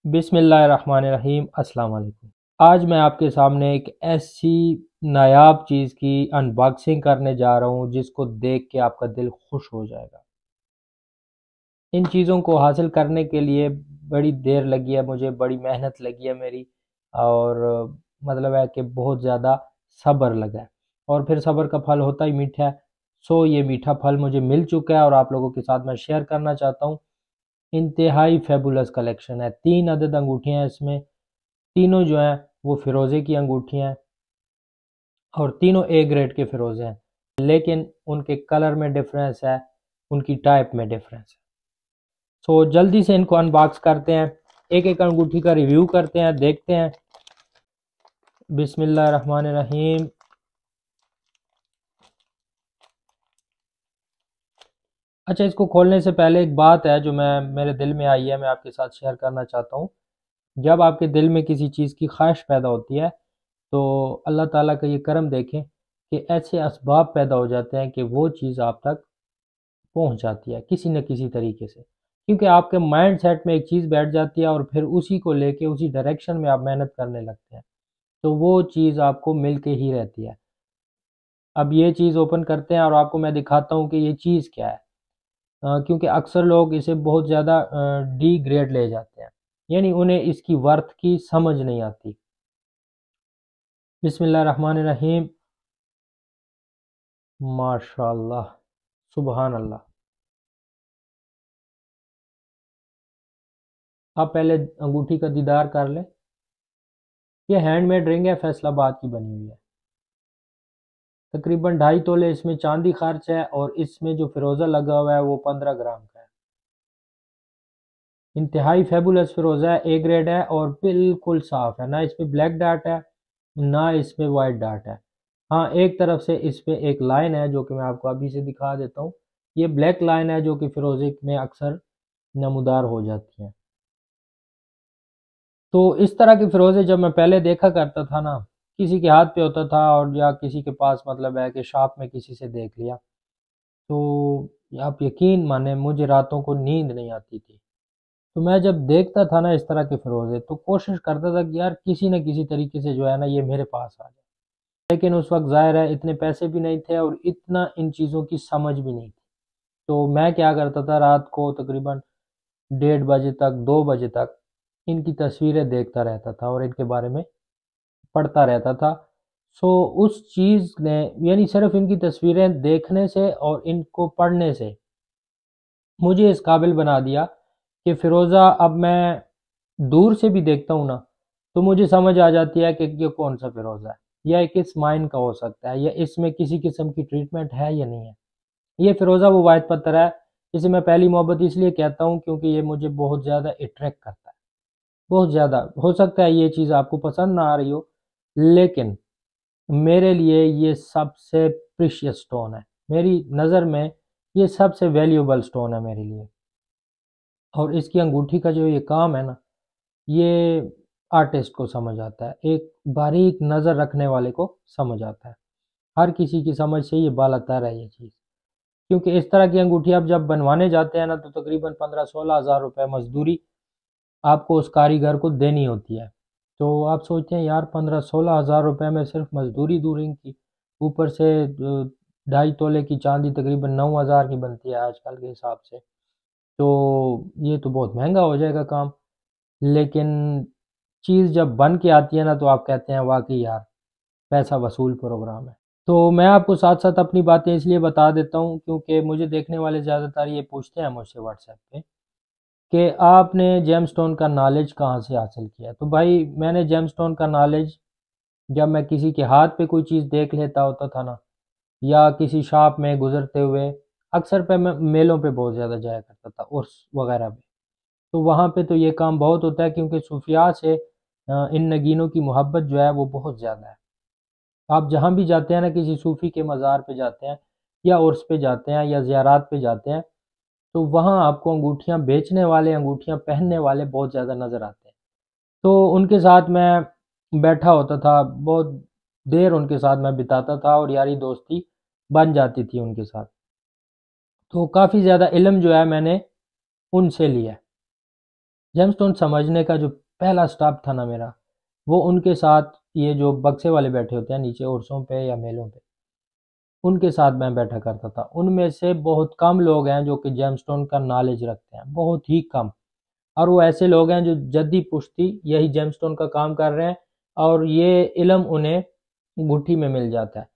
बिस्मिल्लाहिर्रहमानिर्रहीम। अस्सलाम वालेकुम। आज मैं आपके सामने एक ऐसी नायाब चीज़ की अनबॉक्सिंग करने जा रहा हूँ जिसको देख के आपका दिल खुश हो जाएगा। इन चीज़ों को हासिल करने के लिए बड़ी देर लगी है, मुझे बड़ी मेहनत लगी है मेरी, और मतलब है कि बहुत ज़्यादा सब्र लगा है, और फिर सब्र का फल होता ही मीठा है। सो ये मीठा फल मुझे मिल चुका है और आप लोगों के साथ मैं शेयर करना चाहता हूँ। इंतहाई फेबुलस कलेक्शन है। 3 अदद अंगूठियाँ हैं इसमें। तीनों जो हैं वो फ़िरोज़े की अंगूठियाँ हैं और तीनों ए ग्रेड के फ़िरोज़े हैं, लेकिन उनके कलर में डिफरेंस है, उनकी टाइप में डिफरेंस है। सो जल्दी से इनको अनबॉक्स करते हैं, एक एक अंगूठी का रिव्यू करते हैं, देखते हैं। बिस्मिल्लाहिर्रहमानिर्रहीम। अच्छा, इसको खोलने से पहले एक बात है जो मेरे दिल में आई है, मैं आपके साथ शेयर करना चाहता हूँ। जब आपके दिल में किसी चीज़ की ख्वाहिश पैदा होती है तो अल्लाह ताला का ये करम देखें कि ऐसे असबाब पैदा हो जाते हैं कि वो चीज़ आप तक पहुंच जाती है किसी न किसी तरीके से, क्योंकि आपके माइंड सेट में एक चीज़ बैठ जाती है और फिर उसी को लेके उसी डायरेक्शन में आप मेहनत करने लगते हैं, तो वो चीज़ आपको मिल के ही रहती है। अब ये चीज़ ओपन करते हैं और आपको मैं दिखाता हूँ कि ये चीज़ क्या है। क्योंकि अक्सर लोग इसे बहुत ज़्यादा डी ग्रेड ले जाते हैं, यानी उन्हें इसकी वर्थ की समझ नहीं आती। बिस्मिल्लाहिर्रहमानिर्रहीम। माशाल्लाह, सुबहान अल्लाह। आप पहले अंगूठी का दीदार कर लें। ये हैंडमेड रिंग है, फैसलाबाद की बनी हुई है। तकरीबन 2.5 तोले इसमें चांदी खर्च है और इसमें जो फिरोज़ा लगा हुआ है वो 15 ग्राम का है। इंतहाई फेबुलस फिरोज़ा है, ए ग्रेड है और बिल्कुल साफ़ है, ना इसमें ब्लैक डार्ट है ना इसमें वाइट डार्ट है। हाँ, एक तरफ से इस पे एक लाइन है जो कि मैं आपको अभी से दिखा देता हूँ। ये ब्लैक लाइन है जो कि फिरोज़े में अक्सर नमूदार हो जाती है। तो इस तरह के फ़िरोज़े जब मैं पहले देखा करता था ना, किसी के हाथ पे होता था और या किसी के पास मतलब है कि शॉप में किसी से देख लिया, तो आप यकीन माने मुझे रातों को नींद नहीं आती थी। तो मैं जब देखता था ना इस तरह के फ़िरोज़े तो कोशिश करता था कि यार किसी न किसी तरीके से जो है ना ये मेरे पास आ जाए। लेकिन उस वक़्त ज़ाहिर है इतने पैसे भी नहीं थे और इतना इन चीज़ों की समझ भी नहीं थी। तो मैं क्या करता था, रात को तकरीबन 1:30 बजे तक, 2 बजे तक इनकी तस्वीरें देखता रहता था और इनके बारे में पढ़ता रहता था। सो उस चीज़ ने, यानी सिर्फ़ इनकी तस्वीरें देखने से और इनको पढ़ने से मुझे इस काबिल बना दिया कि फ़िरोज़ा अब मैं दूर से भी देखता हूँ ना, तो मुझे समझ आ जाती है कि ये कौन-सा फ़िरोज़ा है, या ये किस माइन का हो सकता है, या इसमें किसी किस्म की ट्रीटमेंट है या नहीं है। ये फ़िरोज़ा वो वाहिद पत्थर है, जिसे मैं पहली मोहब्बत इसलिए कहता हूँ क्योंकि ये मुझे बहुत ज़्यादा अट्रैक्ट करता है, बहुत ज़्यादा। हो सकता है ये चीज़ आपको पसंद ना आ रही हो, लेकिन मेरे लिए ये सबसे प्रीशियस स्टोन है। मेरी नज़र में ये सबसे वैल्यूएबल स्टोन है मेरे लिए। और इसकी अंगूठी का जो ये काम है ना, ये आर्टिस्ट को समझ आता है, एक बारीक नज़र रखने वाले को समझ आता है। हर किसी की समझ से ये बालातर है ये चीज़। क्योंकि इस तरह की अंगूठी आप जब बनवाने जाते हैं ना तो तकरीबन 15-16 हज़ार रुपए मज़दूरी आपको उस कारीगर को देनी होती है। तो आप सोचते हैं यार 15-16 हज़ार रुपए में सिर्फ मज़दूरी दूँ रिंग की, ऊपर से 2.5 तोले की चांदी तकरीबन 9 हज़ार की बनती है आजकल के हिसाब से। तो ये तो बहुत महँगा हो जाएगा काम। लेकिन चीज़ जब बन के आती है ना तो आप कहते हैं वाक़ई यार पैसा वसूल प्रोग्राम है। तो मैं आपको साथ-साथ अपनी बातें इसलिए बता देता हूँ क्योंकि मुझे देखने वाले ज़्यादातर ये पूछते हैं मुझसे व्हाट्सएप पे कि आपने जेमस्टोन का नॉलेज कहाँ से हासिल किया? तो भाई मैंने जेमस्टोन का नॉलेज जब मैं किसी के हाथ पे कोई चीज़ देख लेता होता था ना, या किसी शॉप में गुज़रते हुए, अक्सर पे मैं मेलों पे बहुत ज़्यादा जाया करता था, उर्स वग़ैरह पे। तो वहाँ पे तो ये काम बहुत होता है क्योंकि सूफिया से इन नगीनों की मोहब्बत जो है वो बहुत ज़्यादा है। आप जहाँ भी जाते हैं ना, किसी सूफ़ी के मज़ार पे जाते हैं या उर्स पे जाते हैं या ज़ियारत पे जाते हैं, तो वहाँ आपको अंगूठियाँ बेचने वाले, अंगूठियाँ पहनने वाले बहुत ज़्यादा नज़र आते हैं। तो उनके साथ मैं बैठा होता था, बहुत देर उनके साथ मैं बिताता था और यारी दोस्ती बन जाती थी उनके साथ। तो काफ़ी ज़्यादा इल्म जो है मैंने उनसे लिया है। जेमस्टोन समझने का जो पहला स्टेप था ना मेरा, वो उनके साथ, ये जो बक्से वाले बैठे होते हैं नीचे उर्सों पे या मेलों पे, उनके साथ मैं बैठा करता था। उनमें से बहुत कम लोग हैं जो कि जेमस्टोन का नॉलेज रखते हैं, बहुत ही कम। और वो ऐसे लोग हैं जो जद्दी पुश्ती यही जेमस्टोन का काम कर रहे हैं और ये इल्म उन्हें गुट्ठी में मिल जाता है।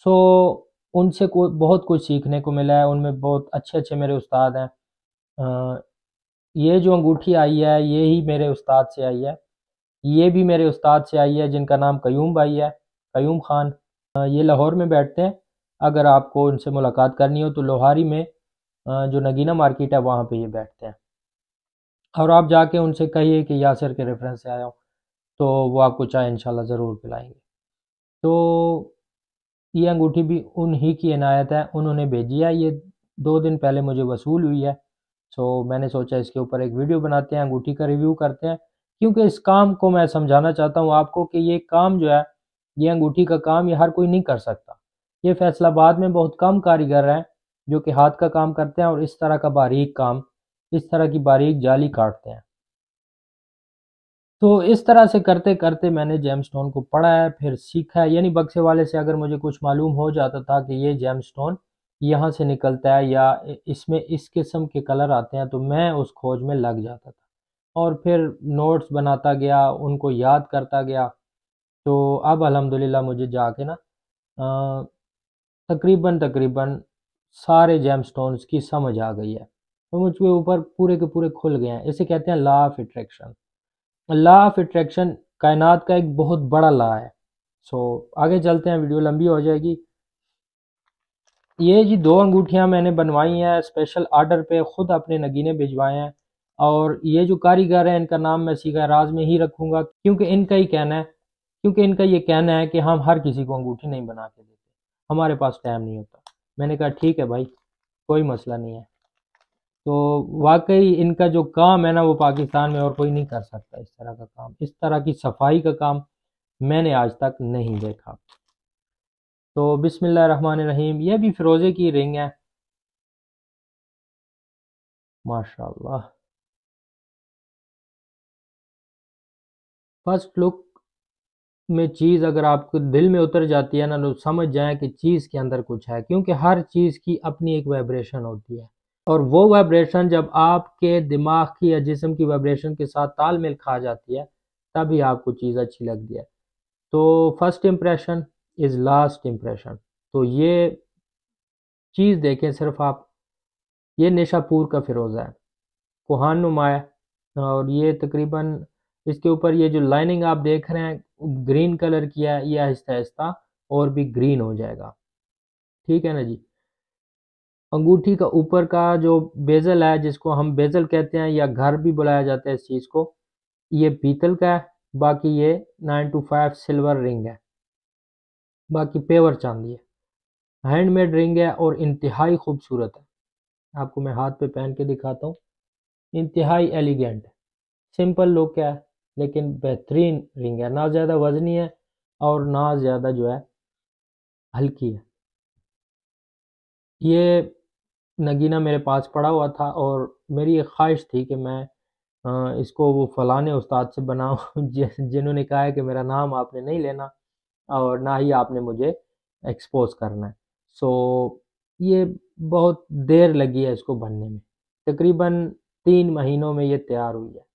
सो उनसे बहुत कुछ सीखने को मिला है। उनमें बहुत अच्छे अच्छे मेरे उस्ताद हैं। अ, ये जो अंगूठी आई है ये ही मेरे उस्ताद से आई है। ये भी मेरे उस्ताद से आई है जिनका नाम कयूम भाई है, कयूम खान। ये लाहौर में बैठते हैं। अगर आपको उनसे मुलाकात करनी हो तो लोहारी में जो नगीना मार्केट है वहाँ पे ये बैठते हैं। और आप जाके उनसे कहिए कि यासिर के रेफरेंस से आया हूँ, तो वो आपको चाय इंशाल्लाह ज़रूर पिलाएंगे। तो ये अंगूठी भी उन्हीं की इनायत है, उन्होंने भेजी है। ये 2 दिन पहले मुझे वसूल हुई है। सो मैंने सोचा इसके ऊपर एक वीडियो बनाते हैं, अंगूठी का रिव्यू करते हैं, क्योंकि इस काम को मैं समझाना चाहता हूँ आपको कि ये काम जो है, ये अंगूठी का काम ये हर कोई नहीं कर सकता। ये फैसलाबाद में बहुत कम कारीगर हैं जो कि हाथ का काम करते हैं और इस तरह का बारीक काम, इस तरह की बारीक जाली काटते हैं। तो इस तरह से करते करते मैंने जेमस्टोन को पढ़ा है, फिर सीखा है। यानी बक्से वाले से अगर मुझे कुछ मालूम हो जाता था कि ये जेमस्टोन यहाँ से निकलता है या इसमें इस किस्म के कलर आते हैं, तो मैं उस खोज में लग जाता था और फिर नोट्स बनाता गया, उनको याद करता गया। तो अब अल्हम्दुलिल्लाह मुझे जाके ना अ, तकरीबन तकरीबन सारे जेमस्टोन्स की समझ आ गई है। तो मुझके ऊपर पूरे के पूरे खुल गए हैं। इसे कहते हैं law of attraction. Law of attraction कायनात का एक बहुत बड़ा लॉ है। सो आगे चलते हैं, वीडियो लंबी हो जाएगी। ये जी 2 अंगूठियां मैंने बनवाई हैं स्पेशल ऑर्डर पे, खुद अपने नगीने भिजवाए हैं। और ये जो कारीगर है इनका नाम मैं सीधा राज में ही रखूंगा, क्योंकि इनका ये कहना है कि हम हर किसी को अंगूठी नहीं बना के देते, हमारे पास टाइम नहीं होता। मैंने कहा ठीक है भाई, कोई मसला नहीं है। तो वाकई इनका जो काम है ना, वो पाकिस्तान में और कोई नहीं कर सकता इस तरह का काम, इस तरह की सफाई का काम मैंने आज तक नहीं देखा। तो बिस्मिल्लाहिर्रहमानिर्रहीम, ये भी फिरोजे की रिंग है, माशाल्लाह। फर्स्ट लुक में चीज़ अगर आपको दिल में उतर जाती है ना, तो समझ जाएं कि चीज़ के अंदर कुछ है, क्योंकि हर चीज़ की अपनी एक वाइब्रेशन होती है। और वो वाइब्रेशन जब आपके दिमाग की या जिस्म की वाइब्रेशन के साथ तालमेल खा जाती है, तभी आपको चीज़ अच्छी लगती है। तो first impression is last impression. तो ये चीज़ देखें सिर्फ आप, ये निशापुर का फिरोज़ा है, कोहान नुमा है। और ये तकरीबन इसके ऊपर ये जो लाइनिंग आप देख रहे हैं ग्रीन कलर की है, ये आहिस्ता आहिस्ता और भी ग्रीन हो जाएगा। ठीक है ना जी। अंगूठी का ऊपर का जो बेजल है, जिसको हम बेजल कहते हैं या घर भी बुलाया जाता है इस चीज़ को, ये पीतल का है। बाकी ये 925 सिल्वर रिंग है, बाकी पेवर चांदी है। हैंडमेड रिंग है और इंतहाई खूबसूरत है। आपको मैं हाथ पे पहन के दिखाता हूँ। इंतहाई एलिगेंट, सिंपल लुक है, लेकिन बेहतरीन रिंग है। ना ज़्यादा वजनी है और ना ज़्यादा जो है हल्की है। ये नगीना मेरे पास पड़ा हुआ था और मेरी एक ख्वाहिश थी कि मैं इसको वो फलाने उस्ताद से बनाऊं जिन्होंने कहा है कि मेरा नाम आपने नहीं लेना और ना ही आपने मुझे एक्सपोज करना है। सो ये बहुत देर लगी है इसको बनने में, तकरीबन 3 महीनों में ये तैयार हुई है।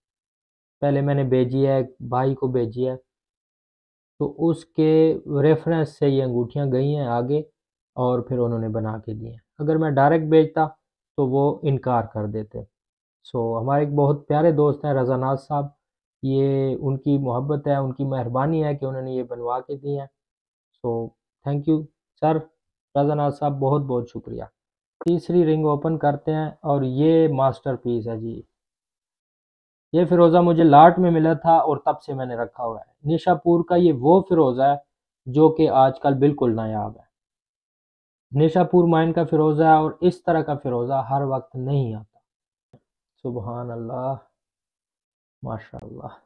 पहले मैंने भेजी है, एक भाई को भेजी है, तो उसके रेफरेंस से ये अंगूठियाँ गई हैं आगे और फिर उन्होंने बना के दी हैं। अगर मैं डायरेक्ट भेजता तो वो इनकार कर देते। सो हमारे एक बहुत प्यारे दोस्त हैं रज़ानाज़ साहब, ये उनकी मोहब्बत है, उनकी मेहरबानी है कि उन्होंने ये बनवा के दी हैं। सो थैंक यू सर, रज़ानाज़ साहब, बहुत बहुत शुक्रिया। तीसरी रिंग ओपन करते हैं और ये मास्टरपीस है जी। ये फिरोज़ा मुझे लाट में मिला था और तब से मैंने रखा हुआ है। निशापुर का ये वो फिरोज़ा है जो कि आजकल बिल्कुल नायाब है। निशापुर माइन का फिरोज़ा है और इस तरह का फिरोज़ा हर वक्त नहीं आता। सुबहान अल्लाह, माशाअल्लाह।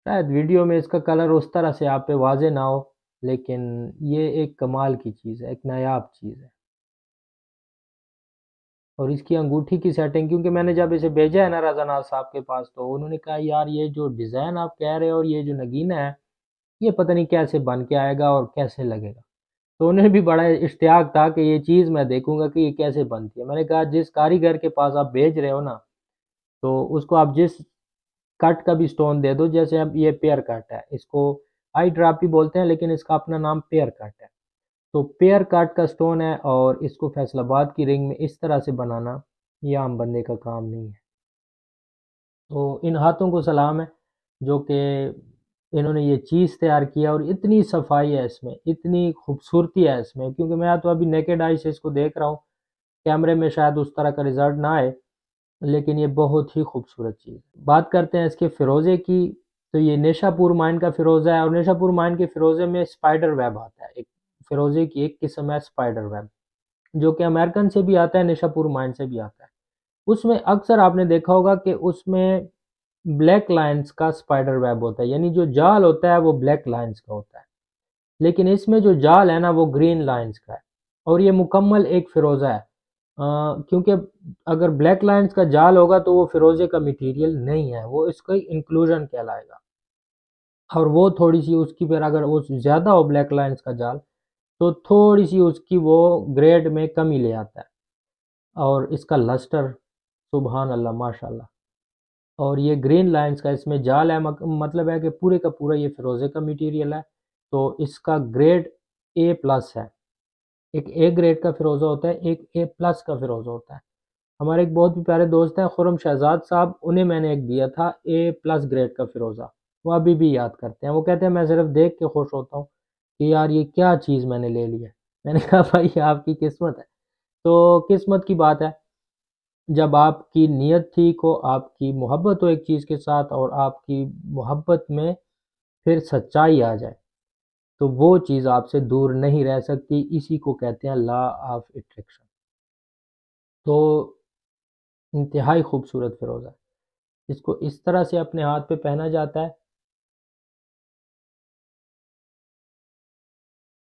शायद वीडियो में इसका कलर उस तरह से आप पे वाज़े ना हो, लेकिन ये एक कमाल की चीज़ है, एक नायाब चीज़ है। और इसकी अंगूठी की सेटिंग, क्योंकि मैंने जब इसे भेजा है ना रज़ानाज़ साहब के पास, तो उन्होंने कहा यार ये जो डिज़ाइन आप कह रहे हो और ये जो नगीना है, ये पता नहीं कैसे बन के आएगा और कैसे लगेगा। तो उन्हें भी बड़ा इश्तियाक था कि ये चीज़ मैं देखूंगा कि ये कैसे बनती है। मैंने कहा जिस कारीगर के पास आप भेज रहे हो ना, तो उसको आप जिस कट का भी स्टोन दे दो, जैसे अब ये पेयर कट है, इसको आई ड्रॉप भी बोलते हैं लेकिन इसका अपना नाम पेयर कट है। तो पेयर कट का स्टोन है और इसको फैसलाबाद की रिंग में इस तरह से बनाना, ये आम बंदे का काम नहीं है। तो इन हाथों को सलाम है जो कि इन्होंने ये चीज़ तैयार किया, और इतनी सफाई है इसमें, इतनी खूबसूरती है इसमें, क्योंकि मैं तो अभी नेकेड आई से इसको देख रहा हूँ, कैमरे में शायद उस तरह का रिजल्ट ना आए, लेकिन ये बहुत ही खूबसूरत चीज़ है। बात करते हैं इसके फ़िरोज़े की, तो ये नेशापुर माइन का फ़िरोज़ा है, और नेशापुर माइन के फ़िरोज़े में स्पाइडर वेब आता है, एक फ़िरोज़े की एक किस्म है स्पाइडर वेब, जो कि अमेरिकन से भी आता है, नेशापुर माइन से भी आता है। उसमें अक्सर आपने देखा होगा कि उसमें ब्लैक लाइन्स का स्पाइडर वेब होता है, यानी जो जाल होता है वो ब्लैक लाइन्स का होता है, लेकिन इसमें जो जाल है ना वो ग्रीन लाइन्स का है, और ये मुकम्मल एक फ़िरोज़ा है। क्योंकि अगर ब्लैक लाइन्स का जाल होगा तो वो फ़िरोज़े का मटेरियल नहीं है, वो इसका इंक्लूजन कहलाएगा, और वो थोड़ी सी उसकी फिर अगर वो ज़्यादा हो ब्लैक लाइन्स का जाल, तो थोड़ी सी उसकी वो ग्रेड में कमी ले आता है। और इसका लस्टर, सुबहान अल्लाह माशाल्लाह। और ये ग्रीन लाइन्स का इसमें जाल है, मतलब है कि पूरे का पूरा ये फ़िरोज़े का मटेरियल है, तो इसका ग्रेड ए प्लस है। एक ए ग्रेड का फ़िरोज़ा होता है, एक ए प्लस का फ़िरोज़ा होता है। हमारे एक बहुत ही प्यारे दोस्त हैं खुर्रम शहजाद साहब, उन्हें मैंने एक दिया था ए प्लस ग्रेड का फ़िरोज़ा, वो अभी भी याद करते हैं। वो कहते हैं मैं सिर्फ देख के खुश होता हूँ कि यार ये क्या चीज़ मैंने ले ली है। मैंने कहा भाई आपकी किस्मत है। तो किस्मत की बात है, जब आपकी नीयत ठीक हो, आपकी मोहब्बत हो एक चीज़ के साथ, और आपकी मोहब्बत में फिर सच्चाई आ जाए, तो वो चीज़ आपसे दूर नहीं रह सकती। इसी को कहते हैं लॉ ऑफ अट्रैक्शन। तो इंतहाई खूबसूरत फ़िरोज़ा है। इसको इस तरह से अपने हाथ पे पहना जाता है,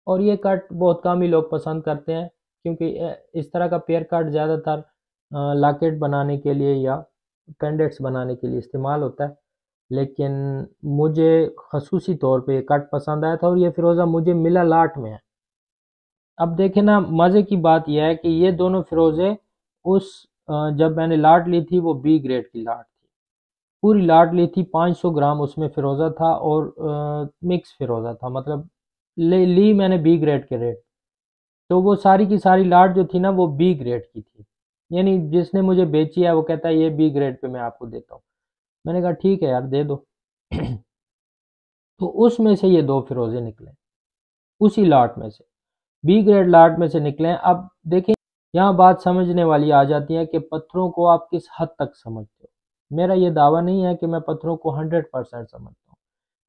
और ये कट बहुत कम ही लोग पसंद करते हैं, क्योंकि इस तरह का पेयर कट ज़्यादातर लॉकेट बनाने के लिए या पेंडेंट्स बनाने के लिए इस्तेमाल होता है। लेकिन मुझे खसूसी तौर पे ये कट पसंद आया था, और ये फ़िरोज़ा मुझे मिला लाट में है। अब देखें ना, मज़े की बात यह है कि ये दोनों फ़िरोज़े उस जब मैंने लाट ली थी वो बी ग्रेड की लाट थी। पूरी लाट ली थी, 500 ग्राम उसमें फ़िरोज़ा था, और मिक्स फ़िरोज़ा था, मतलब ले ली मैंने बी ग्रेड के रेट। तो वो सारी की सारी लाट जो थी ना वो बी ग्रेड की थी, यानी जिसने मुझे बेची है वो कहता है ये बी ग्रेड पे मैं आपको देता हूँ। मैंने कहा ठीक है यार दे दो। तो उसमें से ये दो फ़िरोज़े निकले, उसी लाट में से, बी ग्रेड लाट में से निकले हैं। अब देखें, यहाँ बात समझने वाली आ जाती है कि पत्थरों को आप किस हद तक समझते हो। मेरा ये दावा नहीं है कि मैं पत्थरों को 100% समझता हूँ,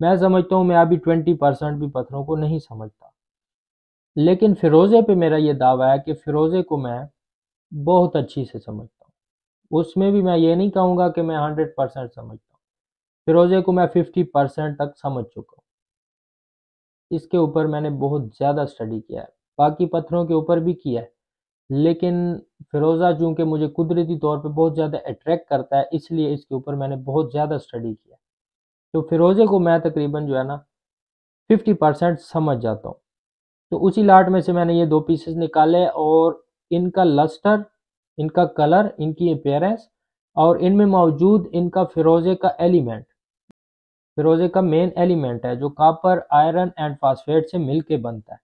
मैं समझता हूँ मैं अभी 20% भी पत्थरों को नहीं समझता। लेकिन फ़िरोज़े पे मेरा ये दावा है कि फ़िरोज़े को मैं बहुत अच्छी से समझता हूँ। उसमें भी मैं ये नहीं कहूँगा कि मैं 100% समझता हूँ। फ़िरोज़े को मैं 50% तक समझ चुका हूँ। इसके ऊपर मैंने बहुत ज़्यादा स्टडी किया है, बाकी पत्थरों के ऊपर भी किया है, लेकिन फ़िरोज़ा चूँकि मुझे कुदरती तौर पे बहुत ज़्यादा अट्रैक्ट करता है, इसलिए इसके ऊपर मैंने बहुत ज़्यादा स्टडी किया। तो फ़िरोज़े को मैं तकरीबन जो है ना 50% समझ जाता हूँ। तो उसी लाट में से मैंने ये 2 पीसेस निकाले, और इनका लस्टर, इनका कलर, इनकी अपीयरेंस, और इनमें मौजूद इनका फ़िरोज़े का एलिमेंट, फ़िरोज़े का मेन एलिमेंट है जो कॉपर, आयरन एंड फास्फेट से मिल के बनता है।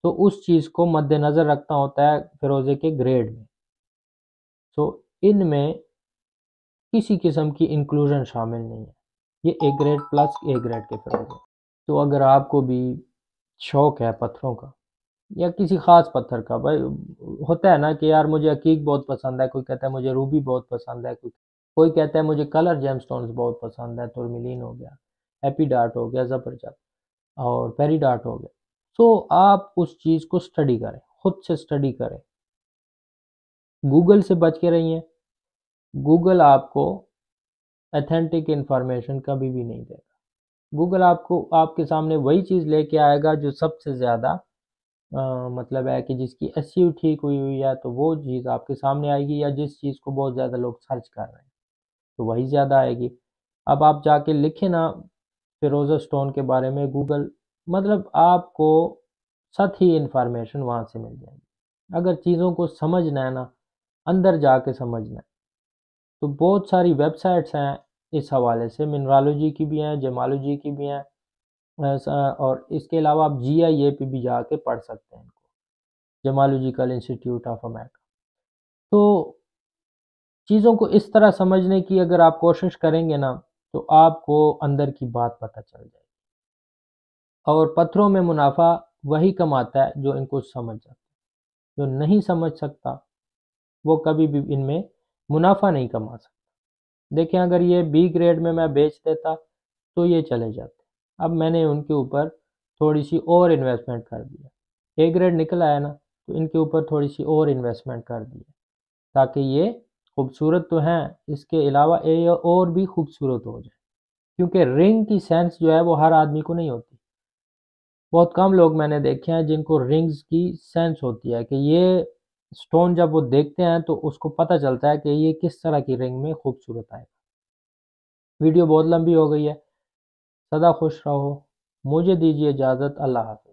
तो उस चीज़ को मद्देनज़र रखना होता है फ़िरोज़े के ग्रेड में। तो इनमें किसी किस्म की इंक्लूजन शामिल नहीं है। ये A grade plus A grade के फ़िरोज़े। तो अगर आपको भी शौक़ है पत्थरों का, या किसी ख़ास पत्थर का, भाई होता है ना कि यार मुझे अकीक बहुत पसंद है, कोई कहता है मुझे रूबी बहुत पसंद है, कोई कोई कहता है मुझे कलर जेमस्टोन्स बहुत पसंद है, टूरमिलीन हो गया, एपीडार्ट हो गया, ज़बरदस्त, और पेरीडार्ट हो गया। तो आप उस चीज़ को स्टडी करें, खुद से स्टडी करें। गूगल से बच के रहिए। गूगल आपको ऑथेंटिक इन्फॉर्मेशन कभी भी नहीं देगा। गूगल आपको आपके सामने वही चीज़ लेके आएगा जो सबसे ज़्यादा मतलब है कि जिसकी एसईओ ठीक हुई हुई है, तो वो चीज़ आपके सामने आएगी, या जिस चीज़ को बहुत ज़्यादा लोग सर्च कर रहे हैं तो वही ज़्यादा आएगी। अब आप जाके लिखें ना फिरोज़ा स्टोन के बारे में गूगल, मतलब आपको सत ही इंफॉर्मेशन वहाँ से मिल जाएगी। अगर चीज़ों को समझना है ना, अंदर जाके समझना है, तो बहुत सारी वेबसाइट्स हैं इस हवाले से, मिनरलोजी की भी हैं, जेमालोजी की भी हैं, और इसके अलावा आप जीआईए पे भी जाके पढ़ सकते हैं इनको, जेमालोजिकल इंस्टीट्यूट ऑफ अमेरिका। तो चीज़ों को इस तरह समझने की अगर आप कोशिश करेंगे ना, तो आपको अंदर की बात पता चल जाएगी। और पत्थरों में मुनाफा वही कमाता है जो इनको समझ जाता है। जो नहीं समझ सकता वो कभी भी इनमें मुनाफा नहीं कमा सकता। देखें, अगर ये बी ग्रेड में मैं बेच देता तो ये चले जाते। अब मैंने उनके ऊपर थोड़ी सी और इन्वेस्टमेंट कर दिया, ए ग्रेड निकल आया ना, तो इनके ऊपर थोड़ी सी और इन्वेस्टमेंट कर दी ताकि ये खूबसूरत तो हैं, इसके अलावा ये और भी खूबसूरत हो जाए। क्योंकि रिंग की सेंस जो है वो हर आदमी को नहीं होती। बहुत कम लोग मैंने देखे हैं जिनको रिंग्स की सेंस होती है कि ये स्टोन जब वो देखते हैं तो उसको पता चलता है कि ये किस तरह की रिंग में खूबसूरत आएगा। वीडियो बहुत लंबी हो गई है। सदा खुश रहो। मुझे दीजिए इजाज़त। अल्लाह हाफ़िज़।